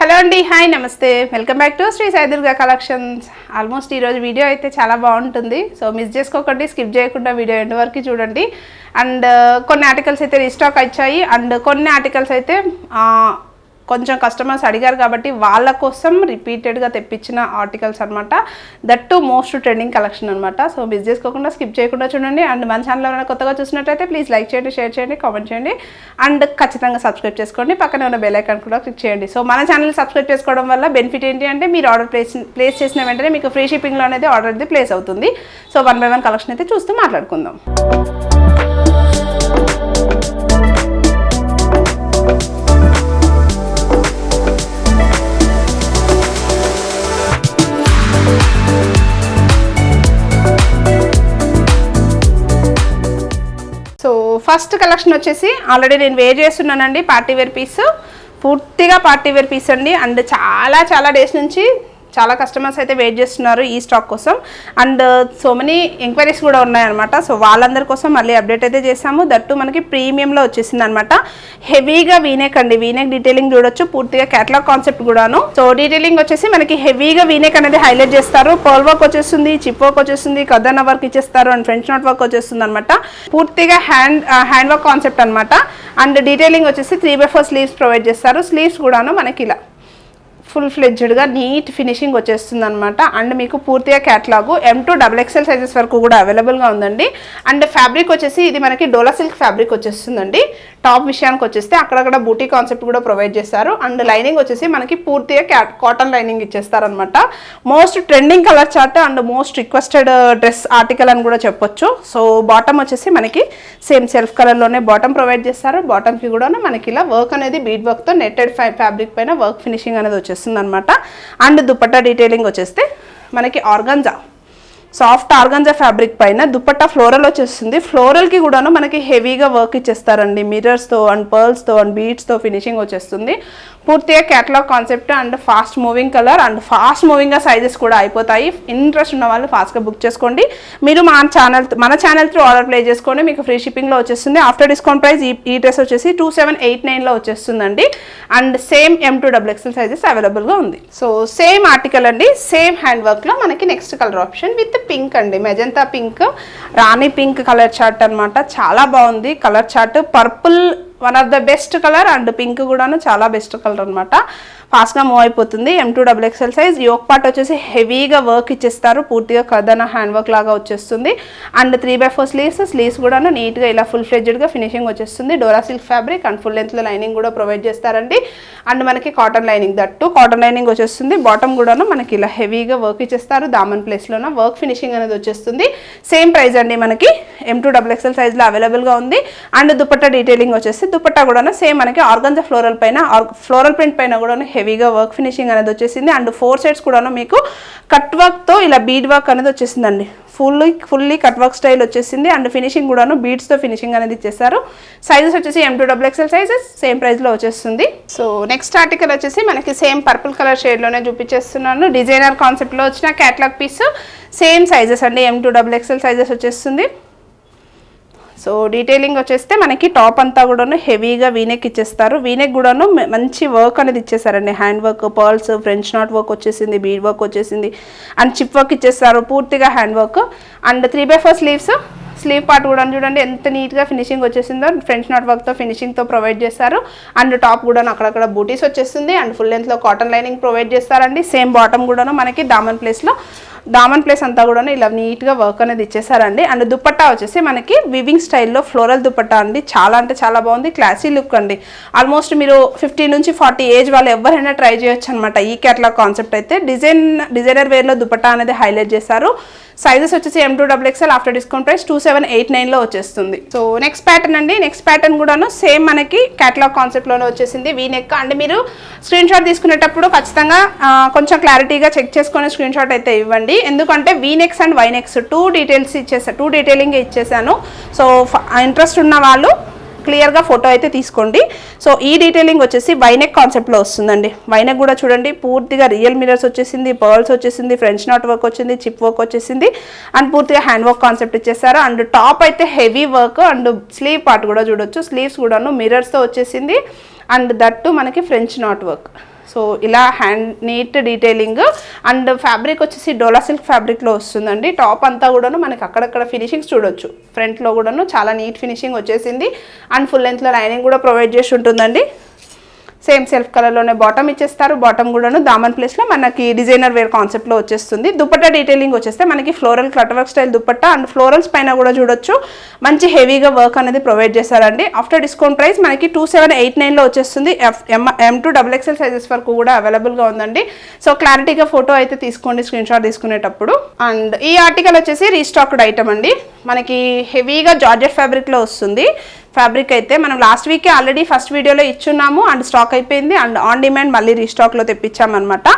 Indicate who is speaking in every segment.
Speaker 1: Hello అండి, hi, నమస్తే, welcome back to Shri Sai Durga collections. Almost ఈరోజు వీడియో అయితే చాలా బాగుంటుంది. సో మిస్ చేసుకోకండి, స్కిప్ చేయకుండా వీడియో ఎండ్ వరకు చూడండి. అండ్ కొన్ని ఆర్టికల్స్ అయితే రీస్టాక్ వచ్చాయి అండ్ కొన్ని ఆర్టికల్స్ అయితే కొంచెం కస్టమర్స్ అడిగారు కాబట్టి వాళ్ళ కోసం రిపీటెడ్గా తెప్పించిన ఆర్టికల్స్ అనమాట. That to most trending collection అనమాట. సో మిస్ చేసుకోకుండా, స్కిప్ చేయకుండా చూడండి. అండ్ మన ఛానల్ ఏమైనా కొత్తగా చూసినట్టయితే ప్లీజ్ లైక్ చేయండి, షేర్ చేయండి, కామెంట్ చేయండి అండ్ ఖచ్చితంగా సబ్స్క్రైబ్ చేసుకోండి. పక్కనే ఉన్న బెల్ ఐకాన్ కూడా క్లిక్ చేయండి. సో మన ఛానల్ సబ్స్క్రైబ్ చేసుకోవడం వల్ల బెనిఫిట్ ఏంటి అంటే మీరు ఆర్డర్ ప్లేస్ చేసిన వెంటనే మీకు ఫ్రీ షిప్పింగ్లో అనేది ఆర్డర్ అయితే ప్లేస్ అవుతుంది. సో 1 by 1 కలెక్షన్ అయితే చూస్తూ మాట్లాడుకుందాం. సో ఫస్ట్ కలెక్షన్ వచ్చేసి ఆల్రెడీ నేను వేర్ చేస్తున్నానండి. పార్టీవేర్ పీస్, పూర్తిగా పార్టీవేర్ పీస్ అండి. అండ్ చాలా డేస్ నుంచి చాలా కస్టమర్స్ అయితే వెయిట్ చేస్తున్నారు ఈ స్టాక్ కోసం. అండ్ సో మెనీ ఎంక్వైరీస్ కూడా ఉన్నాయన్నమాట. సో వాళ్ళందరి కోసం మళ్ళీ అప్డేట్ అయితే చేసాము. దట్టు మనకి ప్రీమియంలో వచ్చేసింది అనమాట. హెవీగా వీనెక్ అండి, వీనెక్ డీటెయిలింగ్ చూడొచ్చు, పూర్తిగా క్యాటలాగ్ కాన్సెప్ట్ కూడాను. సో డీటెయిలింగ్ వచ్చేసి మనకి హెవీగా వీనెక్ అనేది హైలైట్ చేస్తారు. పర్ల్ వర్క్ వచ్చేస్తుంది, చిప్ వర్క్ వచ్చేస్తుంది, కదన వర్క్ ఇచ్చేస్తారు అండ్ ఫ్రెంచ్ నాట్ వర్క్ వచ్చేస్తుంది అనమాట. పూర్తిగా హ్యాండ్ వర్క్ కాన్సెప్ట్ అనమాట. అండ్ డీటెయిలింగ్ వచ్చేసి 3/4 స్లీవ్స్ ప్రొవైడ్ చేస్తారు. స్లీవ్స్ కూడాను మనకి ఇలా ఫుల్ ఫ్లెడ్జ్డ్గా నీట్ ఫినిషింగ్ వచ్చేస్తుంది అనమాట. అండ్ మీకు పూర్తిగా క్యాటలాగు M2 XXL సైజెస్ వరకు కూడా అవైలబుల్గా ఉందండి. అండ్ ఫ్యాబ్రిక్ వచ్చేసి ఇది మనకి డోలా సిల్క్ ఫ్యాబ్రిక్ వచ్చేస్తుందండి. టాప్ విషయానికి వచ్చేస్తే అక్కడక్కడ బూటీ కాన్సెప్ట్ కూడా ప్రొవైడ్ చేస్తారు. అండ్ లైనింగ్ వచ్చేసి మనకి పూర్తిగా కాటన్ లైనింగ్ ఇచ్చేస్తారనమాట. Most trending colour chart and most requested dress article అని కూడా చెప్పొచ్చు. సో బాటమ్ వచ్చేసి మనకి సేమ్ సెల్ఫ్ కలర్లోనే బాటమ్ ప్రొవైడ్ చేస్తారు. బాటమ్కి కూడా మనకి ఇలా వర్క్ అనేది బీడ్ వర్క్తో నెట్టెడ్ ఫ్యాబ్రిక్ పైన వర్క్ ఫినిషింగ్ అనేది వచ్చేస్తుంది అనమాట. అండ్ దుపట్టా డీటెయిలింగ్ వచ్చేస్తే మనకి ఆర్గంజా, సాఫ్ట్ ఆర్గంజా ఫ్యాబ్రిక్ పైన దుపట్టా ఫ్లోరల్ వచ్చేస్తుంది. ఫ్లోరల్కి కూడాను మనకి హెవీగా వర్క్ ఇచ్చేస్తారండి. మిర్రర్స్తో అండ్ పర్ల్స్తో అండ్ బీడ్స్తో ఫినిషింగ్ వచ్చేస్తుంది. పూర్తిగా catalogue concept and fast moving colour and fast మూవింగ్గా సైజెస్ కూడా అయిపోతాయి. ఇంట్రెస్ట్ ఉన్న వాళ్ళు ఫాస్ట్గా బుక్ చేసుకోండి. మీరు మన ఛానల్ త్రూ ఆర్డర్ ప్లే చేసుకోండి, మీకు ఫ్రీ షిప్పింగ్లో వచ్చేస్తుంది. ఆఫ్టర్ డిస్కౌంట్ ప్రైస్ ఈ డ్రెస్ వచ్చేసి 2789లో వచ్చేస్తుందండి. And same M2 XXL sizes అవైలబుల్గా ఉంది. సో సేమ్ ఆర్టికల్ అండి, సేమ్ హ్యాండ్ వర్క్లో మనకి next colour option with pink అండి, మెజంతా పింక్, రాణి పింక్ కలర్ చార్ట్ అనమాట. చాలా బాగుంది colour chart. Purple one of the best colour and pink కూడాను చాలా బెస్ట్ కలర్ అనమాట. ఫాస్ట్గా మూవ్ అయిపోతుంది. M2 XXL size. Yoke part వచ్చేసి హెవీగా వర్క్ ఇచ్చేస్తారు. పూర్తిగా కదన హ్యాండ్ వర్క్ లాగా వచ్చేస్తుంది. అండ్ 3/4 స్లీవ్స్ కూడాను నీట్గా ఇలా ఫుల్ ఫ్లెడ్జ్డ్గా ఫినిషింగ్ వచ్చేస్తుంది. Dora silk fabric and full లెంత్లో లైనింగ్ కూడా ప్రొవైడ్ చేస్తారండి. అండ్ మనకి cotton lining, that cotton lining వచ్చేస్తుంది. బాటమ్ కూడాను మనకి ఇలా హెవీగా వర్క్ ఇచ్చేస్తారు. దామన్ ప్లేస్లోన వర్క్ ఫినిషింగ్ అనేది వచ్చేస్తుంది. సేమ్ ప్రైస్ అండి, మనకి M2 XXL సైజ్లో అవైలబుల్గా ఉంది. అండ్ దుపట్టా డీటెయిలింగ్ వచ్చేసి దుపట్టా కూడా సేమ్ మనకి ఆర్గంజా ఫ్లోరల్ ప్రింట్ పైన కూడా హెవీగా వర్క్ ఫినిషింగ్ అనేది వచ్చేసింది. అండ్ 4 సైడ్స్ కూడా మీకు కట్ వర్క్తో ఇలా బీడ్ వర్క్ అనేది వచ్చేసిందండి. ఫుల్లీ కట్ వర్క్ స్టైల్ వచ్చేసింది. అండ్ ఫినిషింగ్ కూడాను బీడ్స్తో ఫినిషింగ్ అనేది ఇచ్చేస్తారు. సైజెస్ వచ్చేసి M2 XXL సైజెస్ సేమ్ ప్రైస్లో వచ్చేస్తుంది. సో నెక్స్ట్ ఆర్టికల్ వచ్చేసి మనకి సేమ్ పర్పుల్ కలర్ షేడ్లోనే చూపించేస్తున్నాను. డిజైనర్ కాన్సెప్ట్లో వచ్చిన క్యాటలాగ్ పీస్, సేమ్ సైజెస్ అండి, M2 XXL సైజెస్ వచ్చేస్తుంది. సో డీటెయిలింగ్ వచ్చేస్తే మనకి టాప్ అంతా కూడాను హెవీగా వీనెక్ ఇచ్చేస్తారు. వీనెక్ కూడాను మంచి వర్క్ అనేది ఇచ్చేసారండి. Hand work, pearls, French knot work వచ్చేసింది, బీడ్ వర్క్ వచ్చేసింది అండ్ చిప్ వర్క్ ఇచ్చేస్తారు. పూర్తిగా hand work. And 3/4 sleeve part కూడా చూడండి ఎంత నీట్గా ఫినిషింగ్ వచ్చేసిందో. ఫ్రెంచ్ నాట్ వర్క్తో ఫినిషింగ్తో ప్రొవైడ్ చేస్తారు. అండ్ టాప్ కూడా అక్కడక్కడ బూటీస్ వచ్చేస్తుంది. అండ్ ఫుల్ లెంత్లో కాటన్ లైనింగ్ ప్రొవైడ్ చేస్తారండి. సేమ్ బాటమ్ కూడాను మనకి దామన్ ప్లేస్ అంతా కూడా ఇలా నీట్గా వర్క్ అనేది ఇచ్చేసారండి. అండ్ దుపట్టా వచ్చేసి మనకి వివింగ్ స్టైల్లో ఫ్లోరల్ దుపట్టా అండి. చాలా అంటే చాలా బాగుంది, క్లాసీ లుక్ అండి. ఆల్మోస్ట్ మీరు 50 నుంచి 40 ఏజ్ వాళ్ళు ఎవరైనా ట్రై చేయొచ్చు అనమాట. ఈ క్యాటలాగ్ కాన్సెప్ట్ అయితే డిజైనర్ వేర్లో దుపట్టా అనేది హైలైట్ చేశారు. సైజెస్ వచ్చేసి M2 XXL after discount price 2789లో వచ్చేస్తుంది. సో నెక్స్ట్ ప్యాటర్న్ అండి. నెక్స్ట్ ప్యాటర్న్ కూడాను సేమ్ మనకి క్యాటలాగ్ కాన్సెప్ట్లోనే వచ్చేసింది. వీనెక్. అండ్ మీరు స్క్రీన్ షాట్ తీసుకునేటప్పుడు ఖచ్చితంగా కొంచెం క్లారిటీగా చెక్ చేసుకునే స్క్రీన్ షాట్ అయితే ఇవ్వండి. ఎందుకంటే వీనెక్స్ అండ్ వైనెక్స్ 2 డీటెయిలింగ్ ఇచ్చేసాను. సో ఇంట్రెస్ట్ ఉన్న వాళ్ళు క్లియర్గా ఫోటో అయితే తీసుకోండి. సో ఈ డీటెయిలింగ్ వచ్చేసి వైనెక్ కాన్సెప్ట్లో వస్తుందండి. వైనెక్ కూడా చూడండి పూర్తిగా రియల్ మిరర్స్ వచ్చేసింది, పర్ల్స్ వచ్చేసింది, ఫ్రెంచ్ నాట్ వర్క్ వచ్చింది, చిప్ వర్క్ వచ్చేసింది అండ్ పూర్తిగా హ్యాండ్ వర్క్ కాన్సెప్ట్ ఇచ్చేసారు. అండ్ టాప్ అయితే heavy work and sleeve part కూడా చూడొచ్చు. స్లీవ్స్ కూడాను మిరర్స్తో వచ్చేసింది అండ్ దట్టు మనకి ఫ్రెంచ్ నాట్ వర్క్. సో ఇలా hand neat detailing and fabric వచ్చేసి డోలా సిల్క్ ఫ్యాబ్రిక్లో వస్తుందండి. టాప్ అంతా కూడాను మనకి అక్కడక్కడ ఫినిషింగ్స్ చూడొచ్చు. ఫ్రంట్లో కూడాను చాలా నీట్ ఫినిషింగ్ వచ్చేసింది అండ్ ఫుల్ లెంత్లో లైనింగ్ కూడా ప్రొవైడ్ చేసి ఉంటుందండి. సేమ్ సెల్ఫ్ కలర్లోనే బాటమ్ ఇచ్చేస్తారు. బాటమ్ కూడాను దామన్ ప్లేస్లో మనకి డిజైనర్ వేర్ కాన్సెప్ట్లో వచ్చేస్తుంది. దుపట్టా డీటెయిలింగ్ వచ్చేస్తే మనకి ఫ్లోరల్ క్లట్ work style dupatta and florals పైన కూడా చూడొచ్చు మంచి హెవీగా వర్క్ అనేది ప్రొవైడ్ చేశారండి. ఆఫ్టర్ డిస్కౌంట్ ప్రైస్ మనకి 2789లో వచ్చేస్తుంది. M2 XXL సైజెస్ వరకు కూడా అవైలబుల్గా ఉందండి. సో క్లారిటీగా ఫోటో అయితే తీసుకోండి స్క్రీన్ షాట్ తీసుకునేటప్పుడు. అండ్ ఈ ఆర్టికల్ వచ్చేసి రీస్టాక్డ్ ఐటమ్ అండి. మనకి హెవీగా జార్జెట్ ఫ్యాబ్రిక్లో వస్తుంది. ఫ్యాబ్రిక్ అయితే మనం లాస్ట్ వీకే ఆల్రెడీ ఫస్ట్ వీడియోలో ఇచ్చున్నాము అండ్ స్టాక్ అయిపోయింది అండ్ ఆన్ డిమాండ్ మళ్ళీ రీస్టాక్లో తెప్పించామన్నమాట.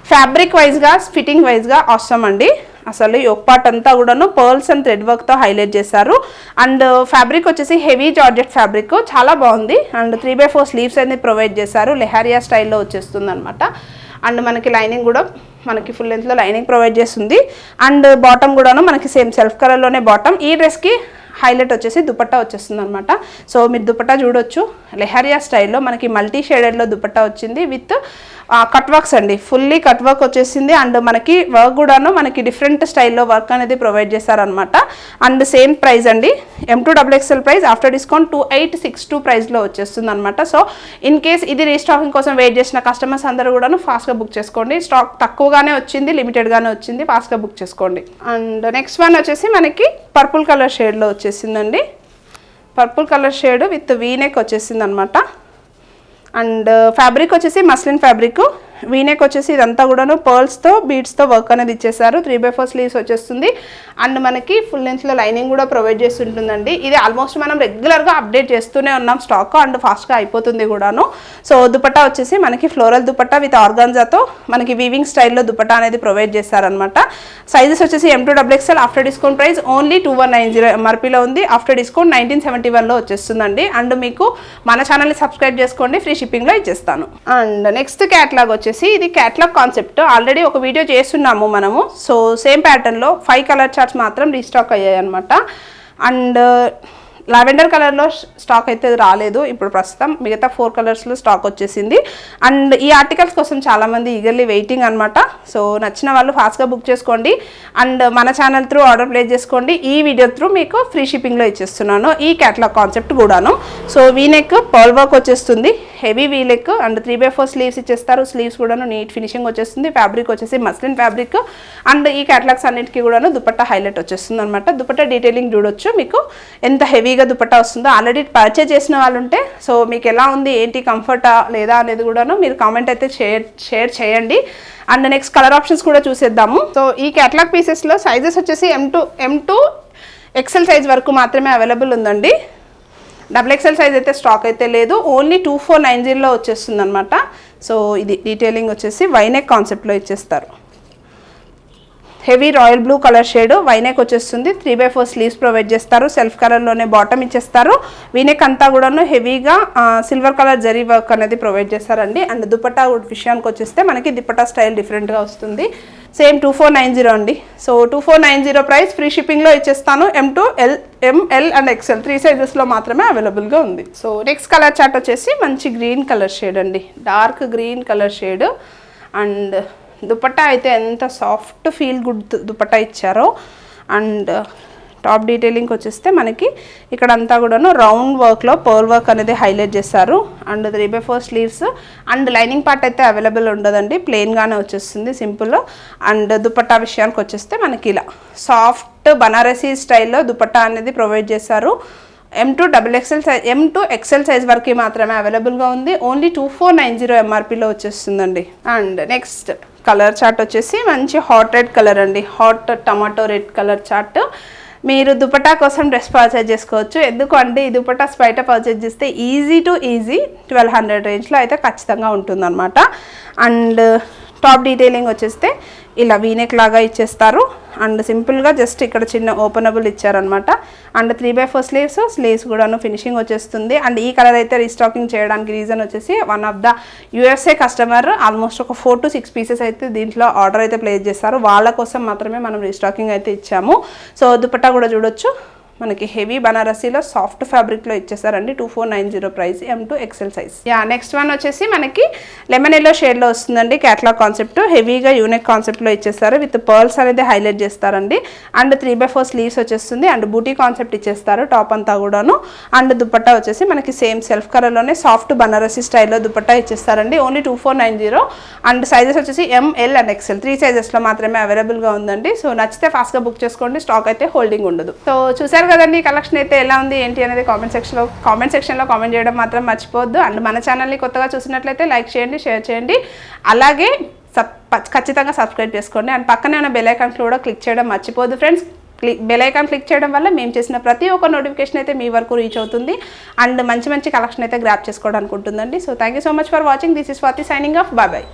Speaker 1: ఫ్యాబ్రిక్ వైజ్గా ఫిట్టింగ్ వైజ్గా అవసరం అండి. అసలు ఈ ఒక పార్ట్ అంతా కూడాను పర్ల్స్ అండ్ థ్రెడ్ వర్క్తో హైలైట్ చేశారు. అండ్ ఫ్యాబ్రిక్ వచ్చేసి హెవీ జార్జెట్ ఫ్యాబ్రిక్ చాలా బాగుంది. అండ్ 3/4 స్లీవ్స్ అనేది ప్రొవైడ్ చేశారు. లెహారియా స్టైల్లో వచ్చేస్తుంది అనమాట. అండ్ మనకి లైనింగ్ కూడా మనకి ఫుల్ లెంత్లో లైనింగ్ ప్రొవైడ్ చేస్తుంది. అండ్ బాటమ్ కూడాను మనకి సేమ్ సెల్ఫ్ కలర్లోనే బాటమ్. ఈ డ్రెస్కి హైలైట్ వచ్చేసి దుపట్టా వచ్చేస్తుంది అనమాట. సో మీరు దుపట్టా చూడొచ్చు లెహారియా స్టైల్లో మనకి మల్టీ షేడెడ్లో దుపట్టా వచ్చింది విత్ కట్ వర్క్స్ అండి. ఫుల్లీ కట్ వర్క్ వచ్చేసింది అండ్ మనకి వర్క్ కూడాను మనకి డిఫరెంట్ స్టైల్లో వర్క్ అనేది ప్రొవైడ్ చేశారనమాట. అండ్ సేమ్ ప్రైస్ అండి. M2 XXL price after discount 2862 ప్రైస్లో వచ్చేస్తుంది అనమాట. సో ఇన్ కేస్ ఇది రీస్టాకింగ్ కోసం వెయిట్ చేసిన కస్టమర్స్ అందరూ కూడాను ఫాస్ట్గా బుక్ చేసుకోండి. స్టాక్ తక్కువగానే వచ్చింది, లిమిటెడ్గానే వచ్చింది, ఫాస్ట్గా బుక్ చేసుకోండి. అండ్ నెక్స్ట్ వన్ వచ్చేసి మనకి పర్పుల్ కలర్ షేడ్లో వచ్చేసిందండి. Purple colour shade with V-neck వచ్చేసింది అనమాట. అండ్ ఫ్యాబ్రిక్ వచ్చేసి మస్లిన్ ఫ్యాబ్రిక్. వీనెక్ వచ్చేసి ఇదంతా కూడాను పర్ల్స్తో బీడ్స్తో వర్క్ అనేది ఇచ్చేసారు. 3/4 స్లీవ్స్ వచ్చేస్తుంది అండ్ మనకి ఫుల్ లెంత్లో లైనింగ్ కూడా ప్రొవైడ్ చేస్తుంటుందండి. ఇది ఆల్మోస్ట్ మనం రెగ్యులర్గా అప్డేట్ చేస్తూనే ఉన్నాం స్టాక్ అండ్ ఫాస్ట్గా అయిపోతుంది కూడాను. సో దుపట్టా వచ్చేసి మనకి ఫ్లోరల్ దుపట్టా విత్ ఆర్గాన్జాతో మనకి వీవింగ్ స్టైల్లో దుపట్టా అనేది ప్రొవైడ్ చేశారనమాట. సైజెస్ వచ్చేసి M2 XXL after discount price only 2190 MRPలో ఉంది. ఆఫ్టర్ డిస్కౌంట్ 1971లో వచ్చేస్తుందండి. అండ్ మీకు మన ఛానల్ని సబ్స్క్రైబ్ చేసుకోండి, ఫ్రీ షిప్పింగ్లో ఇచ్చేస్తాను. అండ్ నెక్స్ట్ క్యాట్లాగ్ వచ్చేసి ఇది క్యాట్లాగ్ కాన్సెప్ట్ ఆల్రెడీ ఒక వీడియో చేస్తున్నాము మనము. సో సేమ్ ప్యాటర్న్లో 5 కలర్ చార్ట్స్ మాత్రం రీస్టాక్ అయ్యాయి అనమాట. అండ్ లావెండర్ కలర్లో స్టాక్ అయితే రాలేదు ఇప్పుడు ప్రస్తుతం. మిగతా 4 కలర్స్లో స్టాక్ వచ్చేసింది. అండ్ ఈ ఆర్టికల్స్ కోసం చాలామంది ఈగర్లీ వెయిటింగ్ అనమాట. సో నచ్చిన వాళ్ళు ఫాస్ట్గా బుక్ చేసుకోండి అండ్ మన ఛానల్ త్రూ ఆర్డర్ ప్లేస్ చేసుకోండి. ఈ వీడియో త్రూ మీకు ఫ్రీ షిప్పింగ్లో ఇచ్చేస్తున్నాను ఈ క్యాట్లాగ్ కాన్సెప్ట్ కూడాను. సో వీనెక్ పర్ల్ వర్క్ వచ్చేస్తుంది, హెవీ వీనెక్ అండ్ 3/4 స్లీవ్స్ ఇచ్చేస్తారు. స్లీవ్స్ కూడాను నీట్ ఫినిషింగ్ వచ్చేస్తుంది. ఫ్యాబ్రిక్ వచ్చేసి మస్లిన్ ఫ్యాబ్రిక్ అండ్ ఈ క్యాట్లాగ్స్ అన్నిటికీ కూడాను దుపట్టా హైలైట్ వచ్చేస్తుంది అనమాట. దుపట్టా డీటెయిలింగ్ చూడొచ్చు మీకు ఎంత హెవీగా దుపట్టా వస్తుందో. ఆల్రెడీ పర్చేజ్ చేసిన వాళ్ళు ఉంటే సో మీకు ఎలా ఉంది ఏంటి కంఫర్టా లేదా అనేది కూడాను మీరు కామెంట్ అయితే షేర్ చేయండి. అండ్ నెక్స్ట్ కలర్ ఆప్షన్స్ కూడా చూసేద్దాము. సో ఈ క్యాటలాగ్ పీసెస్లో సైజెస్ వచ్చేసి M2 XL సైజ్ వరకు మాత్రమే అవైలబుల్ ఉందండి. XXL సైజ్ అయితే స్టాక్ అయితే లేదు. ఓన్లీ 2490లో వచ్చేస్తుంది అనమాట. సో ఇది డీటెయిలింగ్ వచ్చేసి వైనెక్ కాన్సెప్ట్లో ఇచ్చేస్తారు. Heavy royal blue colour shade V-neck వచ్చేస్తుంది. 3/4 స్లీవ్స్ ప్రొవైడ్ చేస్తారు. సెల్ఫ్ కలర్లోనే బాటమ్ ఇచ్చేస్తారు. వీనెక్ అంతా కూడాను హెవీగా సిల్వర్ కలర్ జరీ వర్క్ అనేది ప్రొవైడ్ చేస్తారండి. అండ్ దుపట్టా విషయానికి వచ్చేస్తే మనకి దుపట్టా స్టైల్ డిఫరెంట్గా వస్తుంది. సేమ్ 2490 అండి. సో 2490 ప్రైస్ ఫ్రీ షిప్పింగ్లో ఇచ్చేస్తాను. M2 ML అండ్ XL 3 సైజెస్లో మాత్రమే అవైలబుల్గా ఉంది. సో నెక్స్ట్ కలర్ చార్ట్ వచ్చేసి మంచి గ్రీన్ కలర్ షేడ్ అండి. Dark green colour shade. And dupatta అయితే ఎంత సాఫ్ట్ ఫీల్ గుడ్ దుపట్టా ఇచ్చారో. అండ్ టాప్ డీటెయిలింగ్కి వచ్చేస్తే మనకి ఇక్కడ అంతా కూడాను రౌండ్ వర్క్లో పర్ల్ వర్క్ అనేది హైలైట్ చేస్తారు. And 3/4 sleeves and lining part అయితే అవైలబుల్ ఉండదండి, ప్లెయిన్గానే వచ్చేస్తుంది సింపుల్. అండ్ దుపట్టా విషయానికి వచ్చేస్తే మనకి ఇలా సాఫ్ట్ బనారసీ స్టైల్లో దుపట్టా అనేది ప్రొవైడ్ చేశారు. M2 XL సైజ్ వరకు మాత్రమే అవైలబుల్గా ఉంది. ఓన్లీ 2490 MRPలో వచ్చేస్తుందండి. అండ్ నెక్స్ట్ కలర్ చార్ట్ వచ్చేసి మంచి హాట్ రెడ్ కలర్ అండి. Hot tomato red colour chart. మీరు దుపట్టా కోసం డ్రెస్ పర్చేజ్ చేసుకోవచ్చు. ఎందుకు అంటే ఈ దుపట్టాస్ బయట పర్చేజ్ చేస్తే ఈజీ 1200 రేంజ్లో అయితే ఖచ్చితంగా ఉంటుందన్నమాట. అండ్ టాప్ డీటెయిలింగ్ వచ్చేస్తే ఇలా వీనెక్ లాగా ఇచ్చేస్తారు. అండ్ సింపుల్గా జస్ట్ ఇక్కడ చిన్న ఓపెనబుల్ ఇచ్చారనమాట. అండ్ 3/4 స్లీవ్స్ కూడాను ఫినిషింగ్ వచ్చేస్తుంది. అండ్ ఈ కలర్ అయితే రీస్టాకింగ్ చేయడానికి రీజన్ వచ్చేసి one of the USA customer almost ఒక 4 to 6 పీసెస్ అయితే దీంట్లో ఆర్డర్ అయితే ప్లేస్ చేస్తారు. వాళ్ళ కోసం మాత్రమే మనం రీస్టాకింగ్ అయితే ఇచ్చాము. సో దుపట్టా కూడా చూడొచ్చు మనకి హెవీ బనారసీలో సాఫ్ట్ ఫ్యాబ్రిక్లో ఇచ్చేసారండి. 2490 price, M2 XL size. Next one వచ్చేసి మనకి లెమన్ ఎల్లో షేడ్లో వస్తుందండి. క్యాట్లాగ్ కాన్సెప్ట్ హెవీగా యూనిక్ కాన్సెప్ట్లో ఇచ్చేస్తారు. విత్ పర్ల్స్ అనేది హైలైట్ చేస్తారండి. అండ్ 3/4 స్లీవ్స్ వచ్చేస్తుంది. అండ్ బూటీ కాన్సెప్ట్ ఇచ్చేస్తారు టాప్ అంతా కూడాను. అండ్ దుపట్టా వచ్చేసి మనకి సేమ్ సెల్ఫ్ కలర్లోనే సాఫ్ట్ బనారసీ స్టైల్లో దుపట్టా ఇచ్చేస్తారండి. ఓన్లీ 2490. అండ్ సైజెస్ వచ్చేసి ML అండ్ XL 3 సైజెస్లో మాత్రమే అవైలబుల్గా ఉందండి. సో నచ్చితే ఫాస్ట్గా బుక్ చేసుకోండి, స్టాక్ అయితే హోల్డింగ్ ఉండదు. సో చూసారు కదండి కలెక్షన్ అయితే ఎలా ఉంది ఏంటి అనేది కామెంట్ సెక్షన్లో కామెంట్ చేయడం మాత్రం మర్చిపోవద్దు. అండ్ మన ఛానల్ని కొత్తగా చూసినట్లయితే లైక్ చేయండి, షేర్ చేయండి, అలాగే ఖచ్చితంగా సబ్స్క్రైబ్ చేసుకోండి. అండ్ పక్కనే ఉన్న బెల్ ఐకాన్ కూడా క్లిక్ చేయడం మర్చిపోవద్దు ఫ్రెండ్స్. బెల్ ఐకాన్ క్లిక్ చేయడం వల్ల మేము చేసిన ప్రతి ఒక్క నోటిఫికేషన్ అయితే మీ వరకు రీచ్ అవుతుంది. అండ్ మంచి కలెక్షన్ అయితే గ్రాప్ చేసుకోవడానికి ఉంటుందండి. So thank you so much for watching. This is Swathi signing off. Bye.